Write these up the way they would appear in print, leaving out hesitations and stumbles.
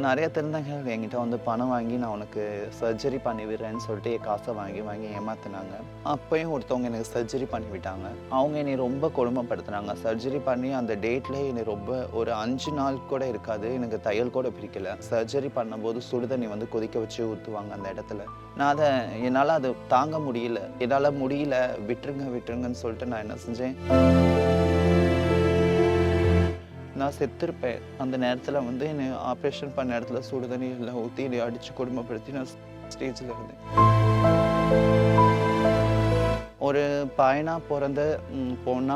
நிறைய திருநங்கைகள் என்கிட்ட வந்து பணம் வாங்கி நான் உனக்கு சர்ஜரி பண்ணி விடுறேன்னு சொல்லிட்டு என் காசை வாங்கி வாங்கி ஏமாத்தினாங்க. அப்பயும் ஒருத்தவங்க எனக்கு சர்ஜரி பண்ணி விட்டாங்க. அவங்க என்னை ரொம்ப கொடுமைப்படுத்தினாங்க. சர்ஜரி பண்ணி அந்த டேட்லேயே என்னை ரொம்ப ஒரு 5 நாள் கூட இருக்காது, எனக்கு தையல் கூட பிரிக்கல. சர்ஜரி பண்ணும்போது சுடுதண்ணி வந்து கொதிக்க வச்சு ஊற்றுவாங்க அந்த இடத்துல. நான் என்னால் அதை தாங்க முடியல. என்னால் முடியல, விட்டுருங்கன்னு சொல்லிட்டு நான் என்ன செஞ்சேன், நான் செத்துருப்பேன். அந்த நேரத்தில் வந்து என்னை ஆப்ரேஷன் பண்ண இடத்துல சுடுதண்ணி எல்லாம் ஊற்றி என்னை அடித்து கொடுமைப்படுத்தி நான் ஸ்டேஜில் இருந்தேன். ஒரு பையனா பிறந்த பொண்ணா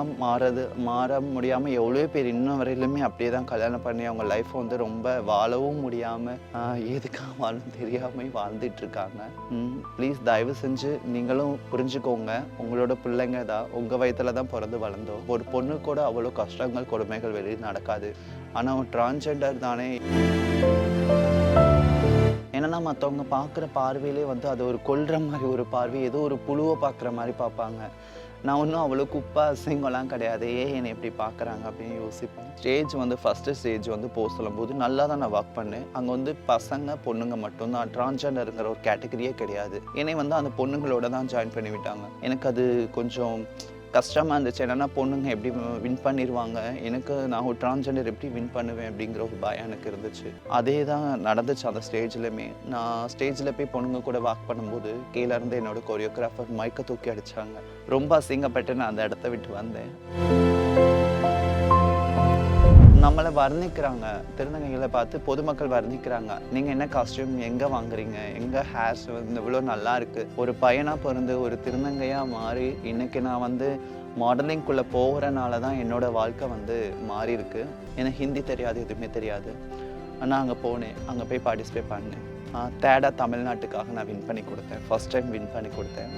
மாற முடியாமல் எவ்வளோ பேர் இன்னும் வரையிலுமே அப்படியே தான் கல்யாணம் பண்ணி அவங்க லைஃப்பை வந்து ரொம்ப வாழவும் முடியாமல் எதுக்காக வாழும் தெரியாமல் வாழ்ந்துட்டு இருக்காங்க. ப்ளீஸ் தயவு செஞ்சு நீங்களும் புரிஞ்சுக்கோங்க. உங்களோட பிள்ளைங்க தான் உங்கள் வயத்தில் தான் பிறந்து வளர்ந்தோம். ஒரு பொண்ணு கூட அவ்வளோ கஷ்டங்கள் கொடுமைகள் வெளியே நடக்காது. ஆனால் டிரான்ஸ்ஜெண்டர் தானே, ஏன்னா மற்றவங்க பார்க்குற பார்வையிலே வந்து அது ஒரு கொல்ற மாதிரி ஒரு பார்வை, ஏதோ ஒரு புழுவை பார்க்குற மாதிரி பார்ப்பாங்க. நான் ஒன்றும் அவ்வளோ குப்பை அசிங்கம்லாம் கிடையாது, என்னை எப்படி பார்க்குறாங்க அப்படின்னு யோசிப்பேன். ஸ்டேஜ் வந்து ஃபஸ்ட்டு ஸ்டேஜ் வந்து போக சொல்லும்போது நல்லா தான் நான் ஒர்க் பண்ணேன். அங்கே வந்து பசங்க பொண்ணுங்க மட்டும்தான், டிரான்ஸ்ஜெண்டருங்கிற ஒரு கேட்டகரியே கிடையாது. என்னை வந்து அந்த பொண்ணுங்களோட தான் ஜாயின் பண்ணி விட்டாங்க. எனக்கு அது கொஞ்சம் கஷ்டமாக இருந்துச்சு. என்னென்னா பொண்ணுங்க எப்படி வின் பண்ணிடுவாங்க, நான் ஒரு டிரான்ஸ்ஜெண்டர் எப்படி வின் பண்ணுவேன் அப்படிங்கிற ஒரு பயம் எனக்கு இருந்துச்சு. அதே தான் நடந்துச்சு அந்த ஸ்டேஜ்லையுமே. நான் ஸ்டேஜில் போய் பொண்ணுங்க கூட வாக் பண்ணும்போது கீழே இருந்து என்னோட கொரியோகிராஃபர் மைக்கை தூக்கி அடித்தாங்க. ரொம்ப அசிங்கப்பட்டு நான் அந்த இடத்த விட்டு வந்தேன். நம்மளை வர்ணிக்கிறாங்க, திருநங்கைகளை பார்த்து பொதுமக்கள் வர்ணிக்கிறாங்க. நீங்கள் என்ன காஸ்டியூம் எங்கே வாங்குறீங்க, எங்கள் ஹேர்ஸ் வந்து இவ்வளோ நல்லா இருக்குது. ஒரு பையனாக பிறந்து ஒரு திருநங்கையாக மாறி இன்றைக்கி நான் வந்து மாடலிங்குள்ளே போகிறனால தான் என்னோடய வாழ்க்கை வந்து மாறி இருக்கு. எனக்கு ஹிந்தி தெரியாது, எதுவுமே தெரியாது. ஆனால் அங்கே போனேன், அங்கே போய் பார்ட்டிசிபேட் பண்ணேன். தேடா தமிழ்நாட்டுக்காக நான் வின் பண்ணி கொடுத்தேன். ஃபஸ்ட் டைம் வின் பண்ணி கொடுத்தேன்.